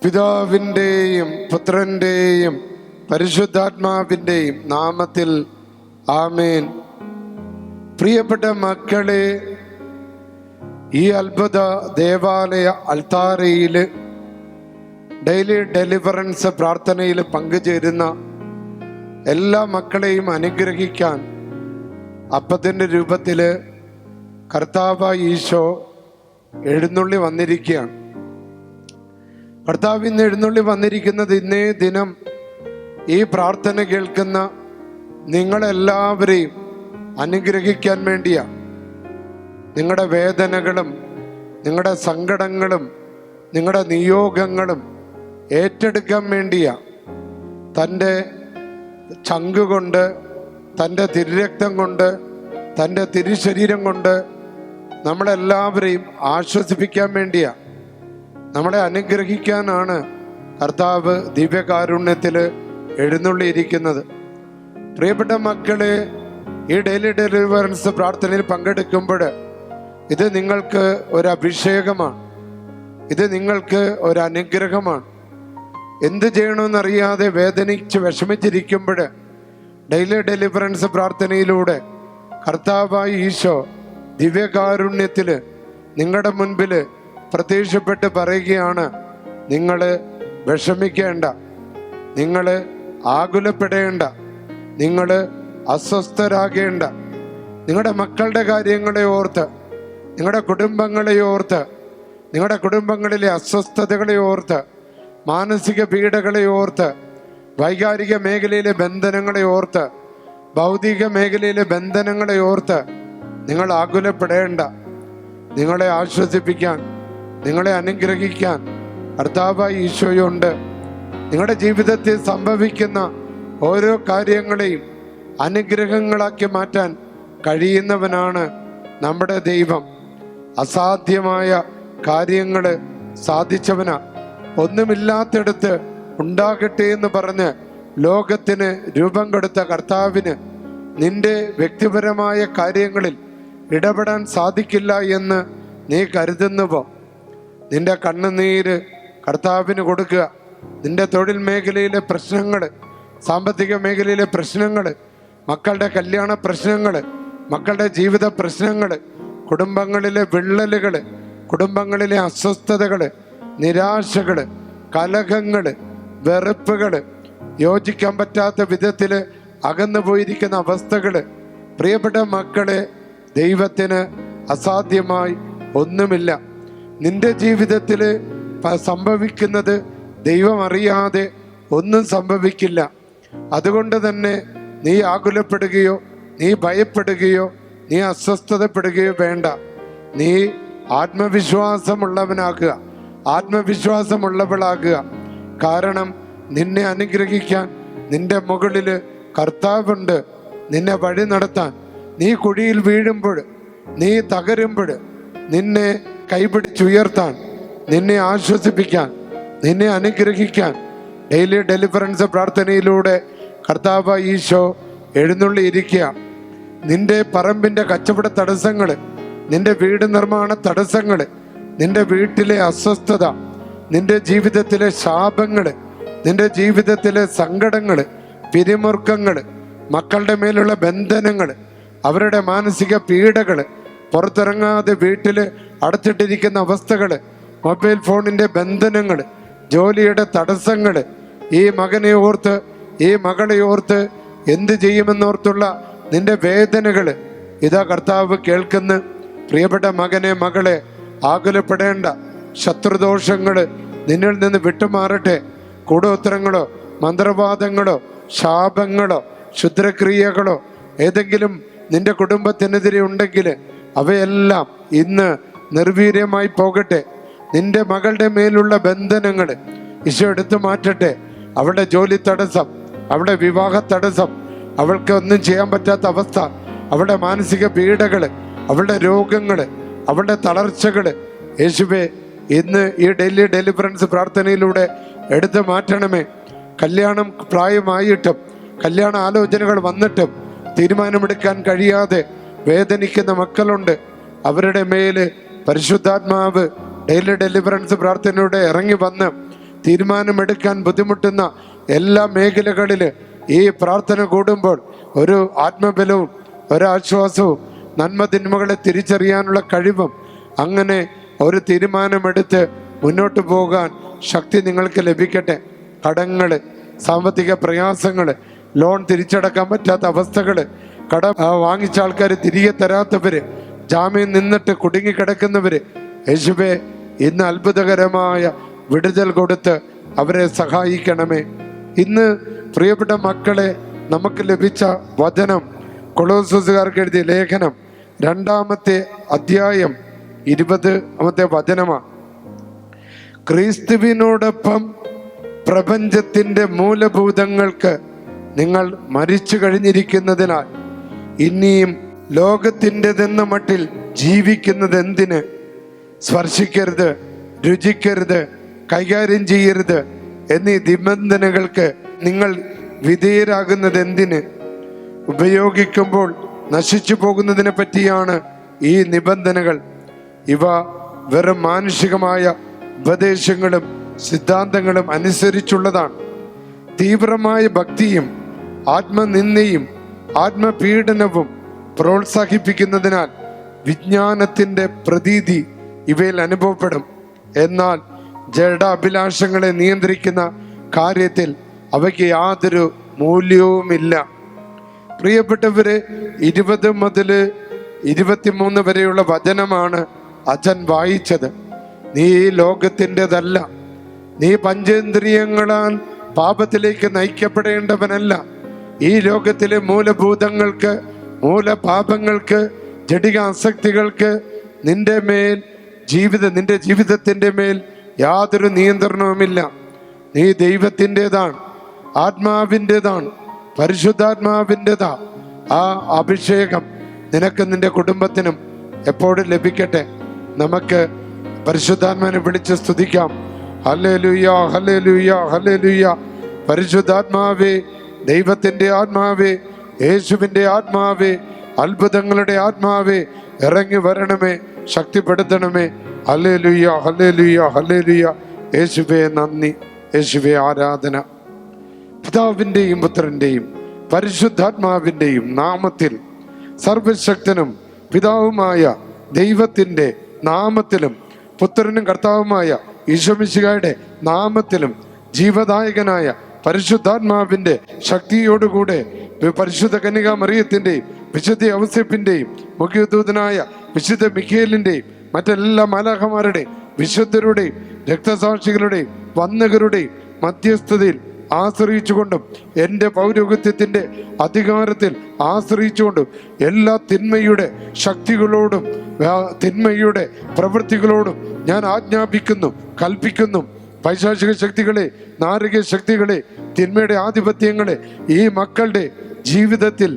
പിതാവിൻ്റെയും പുത്രൻ്റെയും പരിശുദ്ധാത്മാവിൻ്റെയും നാമത്തിൽ ആമേൻ. പ്രിയപ്പെട്ട മക്കളെ, ഈ അത്ഭുത ദേവാലയ അൾത്താരയിൽ ഡെയിലി ഡെലിവറൻസ് പ്രാർത്ഥനയിൽ പങ്കുചേരുന്ന എല്ലാ മക്കളെയും അനുഗ്രഹിക്കാൻ അപ്പത്തിൻ്റെ രൂപത്തിൽ കർത്താവ് ഈശോ എഴുന്നള്ളി വന്നിരിക്കുകയാണ്. കർത്താവ് ഇന്ന് എഴുന്നള്ളി വന്നിരിക്കുന്നത് ഇന്നേ ദിനം ഈ പ്രാർത്ഥന കേൾക്കുന്ന നിങ്ങളെല്ലാവരെയും അനുഗ്രഹിക്കാൻ വേണ്ടിയാണ്. നിങ്ങളുടെ വേദനകളും നിങ്ങളുടെ സങ്കടങ്ങളും നിങ്ങളുടെ നിയോഗങ്ങളും ഏറ്റെടുക്കാൻ വേണ്ടിയാണ്. തൻ്റെ ചങ്കുകൊണ്ട്, തൻ്റെ തിരുരക്തം കൊണ്ട്, തൻ്റെ തിരുശരീരം കൊണ്ട് നമ്മളെല്ലാവരെയും ആശ്വസിപ്പിക്കാൻ വേണ്ടിയാണ്, നമ്മളെ അനുഗ്രഹിക്കാനാണ് കർത്താവ് ദിവ്യകാരുണ്യത്തിൽ എഴുന്നള്ളിയിരിക്കുന്നത്. പ്രിയപ്പെട്ട മക്കളെ, ഈ ഡെയിലി ഡെലിവറൻസ് പ്രാർത്ഥനയിൽ പങ്കെടുക്കുമ്പോൾ ഇത് നിങ്ങൾക്ക് ഒരു അഭിഷേകമാണ്, ഇത് നിങ്ങൾക്ക് ഒരു അനുഗ്രഹമാണ്. എന്ത് ചെയ്യണമെന്നറിയാതെ വേദനിച്ച് വിഷമിച്ചിരിക്കുമ്പോൾ ഡെയിലി ഡെലിവറൻസ് പ്രാർത്ഥനയിലൂടെ കർത്താവായ ഈശോ ദിവ്യകാരുണ്യത്തിൽ നിങ്ങളുടെ മുൻപിൽ പ്രത്യക്ഷപ്പെട്ട് പറയുകയാണ്, നിങ്ങൾ വിഷമിക്കേണ്ട, നിങ്ങൾ ആകുലപ്പെടേണ്ട, നിങ്ങൾ അസ്വസ്ഥരാകേണ്ട. നിങ്ങളുടെ മക്കളുടെ കാര്യങ്ങളെ ഓർത്ത്, നിങ്ങളുടെ കുടുംബങ്ങളെ ഓർത്ത്, നിങ്ങളുടെ കുടുംബങ്ങളിലെ അസ്വസ്ഥതകളെ ഓർത്ത്, മാനസിക പീഡകളെ ഓർത്ത്, വൈകാരിക മേഖലയിലെ ബന്ധനങ്ങളെ ഓർത്ത്, ഭൗതിക മേഖലയിലെ ബന്ധനങ്ങളെ ഓർത്ത് നിങ്ങൾ ആകുലപ്പെടേണ്ട. നിങ്ങളെ ആശ്വസിപ്പിക്കാൻ, നിങ്ങളെ അനുഗ്രഹിക്കാൻ കർത്താവായ ഈശോയുണ്ട്. നിങ്ങളുടെ ജീവിതത്തിൽ സംഭവിക്കുന്ന ഓരോ കാര്യങ്ങളെയും അനുഗ്രഹങ്ങളാക്കി മാറ്റാൻ കഴിയുന്നവനാണ് നമ്മുടെ ദൈവം. അസാധ്യമായ കാര്യങ്ങൾ സാധിച്ചവനാ. ഒന്നുമില്ലാത്തടത്ത് ഉണ്ടാകട്ടെ എന്ന് പറഞ്ഞ് ലോകത്തിന് രൂപം കൊടുത്ത കർത്താവിന് നിന്റെ വ്യക്തിപരമായ കാര്യങ്ങളിൽ ഇടപെടാൻ സാധിക്കില്ല എന്ന് നീ കരുതുന്നുവോ? നിന്റെ കണ്ണുനീര് കർത്താവിന് കൊടുക്കുക. നിന്റെ തൊഴിൽ മേഖലയിലെ പ്രശ്നങ്ങൾ, സാമ്പത്തിക മേഖലയിലെ പ്രശ്നങ്ങൾ, മക്കളുടെ കല്യാണ പ്രശ്നങ്ങൾ, മക്കളുടെ ജീവിത പ്രശ്നങ്ങൾ, കുടുംബങ്ങളിലെ വിള്ളലുകൾ, കുടുംബങ്ങളിലെ അസ്വസ്ഥതകൾ, നിരാശകൾ, കലഹങ്ങൾ, വെറുപ്പുകൾ, യോജിക്കാൻ പറ്റാത്ത വിധത്തിൽ അകന്നു പോയിരിക്കുന്ന അവസ്ഥകൾ. പ്രിയപ്പെട്ട മക്കളെ, ദൈവത്തിന് അസാധ്യമായി ഒന്നുമില്ല. നിന്റെ ജീവിതത്തിൽ സംഭവിക്കുന്നത് ദൈവം അറിയാതെ ഒന്നും സംഭവിക്കില്ല. അതുകൊണ്ട് തന്നെ നീ ആകുലപ്പെടുകയോ, നീ ഭയപ്പെടുകയോ, നീ അസ്വസ്ഥതപ്പെടുകയോ വേണ്ട. നീ ആത്മവിശ്വാസമുള്ളവനാകുക, ആത്മവിശ്വാസമുള്ളവളാകുക. കാരണം നിന്നെ അനുഗ്രഹിക്കാൻ നിന്റെ മുകളിൽ കർത്താവുണ്ട്. നിന്നെ വഴി നടത്താൻ, നീ കുഴിയിൽ വീഴുമ്പോൾ, നീ തകരുമ്പോൾ നിന്നെ കൈപിടിച്ചുയർത്താൻ, നിന്നെ ആശ്വസിപ്പിക്കാൻ, നിന്നെ അനുഗ്രഹിക്കാൻ ഡെയിലി ഡെലിവറൻസ് പ്രാർത്ഥനയിലൂടെ കർത്താവ് ഈശോ എഴുന്നള്ളിയിരിക്കുക. നിന്റെ പറമ്പിൻ്റെ കച്ചവട തടസ്സങ്ങൾ, നിന്റെ വീട് നിർമ്മാണ തടസ്സങ്ങൾ, നിന്റെ വീട്ടിലെ അസ്വസ്ഥത, നിന്റെ ജീവിതത്തിലെ ശാപങ്ങൾ, നിന്റെ ജീവിതത്തിലെ സങ്കടങ്ങൾ, പിരിമുറുക്കങ്ങൾ, മക്കളുടെ മേലുള്ള ബന്ധനങ്ങൾ, അവരുടെ മാനസിക പീഡകൾ, പുറത്തിറങ്ങാതെ വീട്ടിൽ അടച്ചിട്ടിരിക്കുന്ന അവസ്ഥകൾ, മൊബൈൽ ഫോണിൻ്റെ ബന്ധനങ്ങൾ, ജോലിയുടെ തടസ്സങ്ങൾ, ഈ മകനെ ഓർത്ത്, ഈ മകളെ ഓർത്ത്, എന്ത് ചെയ്യുമെന്നോർത്തുള്ള നിന്റെ വേദനകൾ ഇതാ കർത്താവ് കേൾക്കുന്നു. പ്രിയപ്പെട്ട മകനെ, മകളെ, ആകുലപ്പെടേണ്ട. ശത്രുദോഷങ്ങൾ നിന്നിൽ നിന്ന് വിട്ടുമാറട്ടെ. കൂടോത്രങ്ങളോ മന്ത്രവാദങ്ങളോ ശാപങ്ങളോ ക്ഷുദ്രക്രിയകളോ ഏതെങ്കിലും നിന്റെ കുടുംബത്തിനെതിരെ ഉണ്ടെങ്കിൽ അവയെല്ലാം ഇന്ന് നിർവീര്യമായി പോകട്ടെ. നിന്റെ മകളുടെ മേലുള്ള ബന്ധനങ്ങൾ ഈശോ എടുത്തു മാറ്റട്ടെ. അവളുടെ ജോലി തടസ്സം, അവളുടെ വിവാഹ തടസ്സം, അവൾക്ക് ഒന്നും ചെയ്യാൻ പറ്റാത്ത അവസ്ഥ, അവളുടെ മാനസിക പീഡകൾ, അവളുടെ രോഗങ്ങൾ, അവളുടെ തളർച്ചകൾ യേശുവേ ഇന്ന് ഈ ഡെയിലി ഡെലിവറൻസ് പ്രാർത്ഥനയിലൂടെ എടുത്തു മാറ്റണമേ. കല്യാണം പ്രായമായിട്ടും കല്യാണ ആലോചനകൾ വന്നിട്ടും തീരുമാനമെടുക്കാൻ കഴിയാതെ വേദനിക്കുന്ന മക്കളുണ്ട്. അവരുടെ മേല് പരിശുദ്ധാത്മാവ് ഡെയിലി ഡെലിവറൻസ് പ്രാർത്ഥനയുടെ ഇറങ്ങി വന്ന് തീരുമാനമെടുക്കാൻ ബുദ്ധിമുട്ടുന്ന എല്ലാ മേഖലകളിൽ ഈ പ്രാർത്ഥന കൂടുമ്പോൾ ഒരു ആത്മബലവും ഒരാശ്വാസവും നന്മതിന്മകളെ തിരിച്ചറിയാനുള്ള കഴിവും, അങ്ങനെ ഒരു തീരുമാനമെടുത്ത് മുന്നോട്ട് പോകാൻ ശക്തി നിങ്ങൾക്ക് ലഭിക്കട്ടെ. കടങ്ങൾ, സാമ്പത്തിക പ്രയാസങ്ങൾ, ലോൺ തിരിച്ചടക്കാൻ പറ്റാത്ത അവസ്ഥകൾ, കടം വാങ്ങിച്ച ആൾക്കാർ തിരികെ തരാത്തവർ, ജാമ്യം നിന്നിട്ട് കുടുങ്ങിക്കിടക്കുന്നവർ, യേശുവേ ഇന്ന് അത്ഭുതകരമായ വിടുതൽ കൊടുത്ത് അവരെ സഹായിക്കണമേ. ഇന്ന് പ്രിയപ്പെട്ട മക്കളെ, നമുക്ക് ലഭിച്ച വചനം കൊളോസ്യക്കാർക്ക് എഴുതിയ ലേഖനം 2-ാമത്തെ അധ്യായം 20-ാമത്തെ വചനമാണ്. ക്രിസ്തുവിനോടൊപ്പം പ്രപഞ്ചത്തിൻ്റെ മൂലഭൂതങ്ങൾക്ക് നിങ്ങൾ മരിച്ചു കഴിഞ്ഞിരിക്കുന്നതിനാൽ ഇനിയും ലോകത്തിൻ്റെതെന്ന മട്ടിൽ ജീവിക്കുന്നത് എന്തിന്? സ്പർശിക്കരുത്, രുചിക്കരുത്, കൈകാര്യം ചെയ്യരുത് എന്നീ നിബന്ധനകൾക്ക് നിങ്ങൾ വിധേയരാകുന്നത് എന്തിന്? ഉപയോഗിക്കുമ്പോൾ നശിച്ചു പോകുന്നതിനെ പറ്റിയാണ് ഈ നിബന്ധനകൾ. ഇവ വെറും മാനുഷികമായ ഉപദേശങ്ങളും സിദ്ധാന്തങ്ങളും അനുസരിച്ചുള്ളതാണ്. തീവ്രമായ ഭക്തിയും ആത്മനിന്ദയും ആത്മപീഡനവും പ്രോത്സാഹിപ്പിക്കുന്നതിനാൽ വിജ്ഞാനത്തിൻ്റെ പ്രതീതി ഇവയിൽ അനുഭവപ്പെടും. എന്നാൽ ജഡ അഭിലാഷങ്ങളെ നിയന്ത്രിക്കുന്ന കാര്യത്തിൽ അവയ്ക്ക് യാതൊരു മൂല്യവുമില്ല. പ്രിയപ്പെട്ടവരെ, 20 മുതൽ 23 വരെയുള്ള വചനമാണ് അച്ഛൻ വായിച്ചത്. നീ ഈ ലോകത്തിൻ്റെതല്ല, നീ പഞ്ചേന്ദ്രിയങ്ങളാൽ പാപത്തിലേക്ക് നയിക്കപ്പെടേണ്ടവനല്ല. ഈ ലോകത്തിലെ മൂലഭൂതങ്ങൾക്ക്, മൂലപാപങ്ങൾക്ക്, ജഡിക ആസക്തികൾക്ക് നിന്റെ ജീവിതത്തിൻ്റെ മേൽ യാതൊരു നിയന്ത്രണവുമില്ല. നീ ദൈവത്തിൻ്റെതാണ്, ആത്മാവിൻ്റെതാണ്, പരിശുദ്ധാത്മാവിൻ്റെതാ. ആ അഭിഷേകം നിനക്ക് നിന്റെ കുടുംബത്തിനും എപ്പോഴും ലഭിക്കട്ടെ. നമുക്ക് പരിശുദ്ധാത്മാവിനെ വിളിച്ച് സ്തുതിക്കാം. Hallelujah, hallelujah, hallelujah. പരിശുദ്ധാത്മാവേ, ദൈവത്തിൻ്റെ ആത്മാവേ, യേശുവിൻ്റെ ആത്മാവേ, അത്ഭുതങ്ങളുടെ ആത്മാവേ, ഇറങ്ങി വരണമേ, ശക്തിപ്പെടുത്തണമേ. Hallelujah, hallelujah, hallelujah. യേശുവേ നന്ദി, യേശുവേ ആരാധന. പിതാവിൻ്റെയും പുത്രൻ്റെയും പരിശുദ്ധാത്മാവിൻ്റെയും നാമത്തിൽ, സർവശക്തനും പിതാവുമായ ദൈവത്തിൻ്റെ നാമത്തിലും പുത്രനും കർത്താവുമായ ഈശോമിശിഹായുടെ നാമത്തിലും ജീവദായകനായ പരിശുദ്ധാത്മാവിൻ്റെ ശക്തിയോടുകൂടെ പരിശുദ്ധ കന്യകാ മറിയത്തിൻ്റെയും വിശുദ്ധ ഔസേപ്പിൻ്റെയും മുഖ്യദൂതനായ വിശുദ്ധ മിഖായേലിൻ്റെയും മറ്റെല്ലാ മാലാഖമാരുടെയും വിശുദ്ധരുടെയും രക്തസാക്ഷികളുടെയും വന്ദകരുടെയും മധ്യസ്ഥതയിൽ ആശ്രയിച്ചുകൊണ്ടും എൻ്റെ പൗരോഹിത്യത്തിൻ്റെ അധികാരത്തിൽ ആശ്രയിച്ചുകൊണ്ടും എല്ലാ തിന്മയുടെ ശക്തികളോടും തിന്മയുടെ പ്രവൃത്തികളോടും ഞാൻ ആജ്ഞാപിക്കുന്നു, കൽപ്പിക്കുന്നു. പൈശാചിക ശക്തികളെ, നാരക ശക്തികളെ, തിന്മയുടെ ആധിപത്യങ്ങളെ ഈ മക്കളുടെ ജീവിതത്തിൽ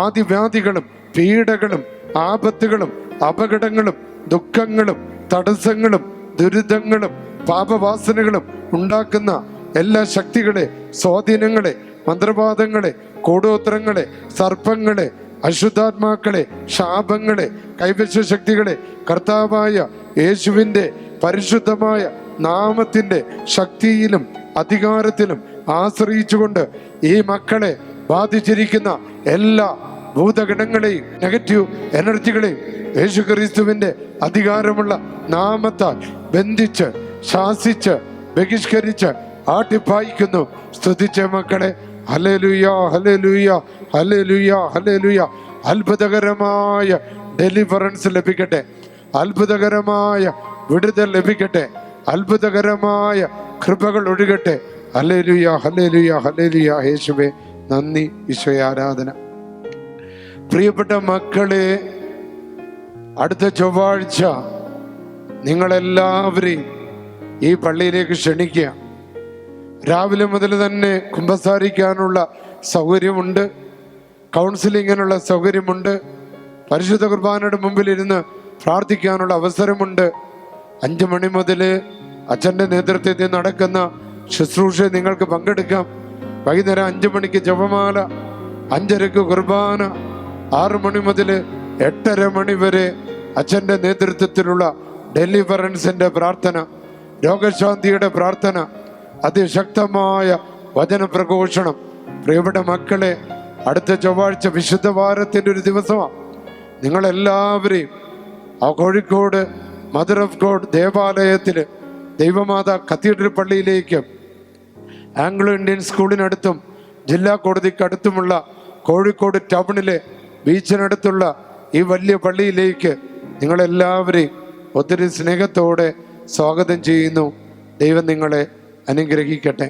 ആദിവ്യാധികളും പീഡകളും ആപത്തുകളും അപകടങ്ങളും ദുഃഖങ്ങളും തടസ്സങ്ങളും ദുരിതങ്ങളും പാപവാസനകളും ഉണ്ടാക്കുന്ന എല്ലാ ശക്തികളെ, സ്വാധീനങ്ങളെ, മന്ത്രവാദങ്ങളെ, കൂടോത്രങ്ങളെ, സർപ്പങ്ങളെ, അശുദ്ധാത്മാക്കളെ, ശാപങ്ങളെ, കൈവശ ശക്തികളെ കർത്താവായ യേശുവിൻ്റെ പരിശുദ്ധമായ നാമത്തിൻ്റെ ശക്തിയിലും അധികാരത്തിലും ആശ്രയിച്ചുകൊണ്ട് ഈ മക്കളെ ബാധിച്ചിരിക്കുന്ന എല്ലാ ഭൂതഗണങ്ങളെയും നെഗറ്റീവ് എനർജികളെയും യേശുക്രിസ്തുവിൻ്റെ അധികാരമുള്ള നാമത്താൽ ബന്ധിച്ച് ശാസിച്ച് ബഹിഷ്കരിച്ച് ആട്ടിപ്പായിക്കുന്നു. സ്തുതിച്ച മക്കളെ, ഹല്ലേലൂയ, ഹല്ലേലൂയ, ഹല്ലേലൂയ, ഹല്ലേലൂയ. അത്ഭുതകരമായ ഡെലിവറൻസ് ലഭിക്കട്ടെ, അത്ഭുതകരമായ വിടുതൽ ലഭിക്കട്ടെ, അത്ഭുതകരമായ കൃപകൾ ഒഴുകട്ടെ. Hallelujah, hallelujah, hallelujah. യേശുവേ നന്ദി, ഈശോയെ ആരാധന. പ്രിയപ്പെട്ട മക്കളെ, അടുത്ത ചൊവ്വാഴ്ച നിങ്ങളെല്ലാവരെയും ഈ പള്ളിയിലേക്ക് ക്ഷണിക്കുക. രാവിലെ മുതൽ തന്നെ കുമ്പസാരിക്കാനുള്ള സൗകര്യമുണ്ട്, കൗൺസിലിങ്ങിനുള്ള സൗകര്യമുണ്ട്, പരിശുദ്ധ കുർബാനയുടെ മുമ്പിലിരുന്ന് പ്രാർത്ഥിക്കാനുള്ള അവസരമുണ്ട്. 5 മണി മുതൽ അച്ഛൻ്റെ നേതൃത്വത്തിൽ നടക്കുന്ന ശുശ്രൂഷ നിങ്ങൾക്ക് പങ്കെടുക്കാം. വൈകുന്നേരം 5 മണിക്ക് ജപമാല, 5:30 കുർബാന, 6 മണി മുതൽ 8:30 മണി വരെ അച്ഛൻ്റെ നേതൃത്വത്തിലുള്ള ഡെലിവറൻസിൻ്റെ പ്രാർത്ഥന, രോഗശാന്തിയുടെ പ്രാർത്ഥന, അതിശക്തമായ വചനപ്രഘോഷണം. പ്രിയപ്പെട്ട മക്കളെ, അടുത്ത ചൊവ്വാഴ്ച വിശുദ്ധ വാരത്തിൻ്റെ ഒരു ദിവസമാണ്. നിങ്ങളെല്ലാവരെയും ആ കോഴിക്കോട് മദർ ഓഫ് ഗോഡ് ദേവാലയത്തിൽ ദൈവമാതാ കത്തീഡ്രൽ പള്ളിയിലേക്ക്, ആംഗ്ലോ ഇന്ത്യൻ സ്കൂളിനടുത്തും ജില്ലാ കോടതിക്കടുത്തുമുള്ള കോഴിക്കോട് ടൗണിലെ ബീച്ചിനടുത്തുള്ള ഈ വലിയ പള്ളിയിലേക്ക് നിങ്ങളെല്ലാവരെയും ഒത്തിരി സ്നേഹത്തോടെ സ്വാഗതം ചെയ്യുന്നു. ദൈവം നിങ്ങളെ അനുഗ്രഹിക്കട്ടെ.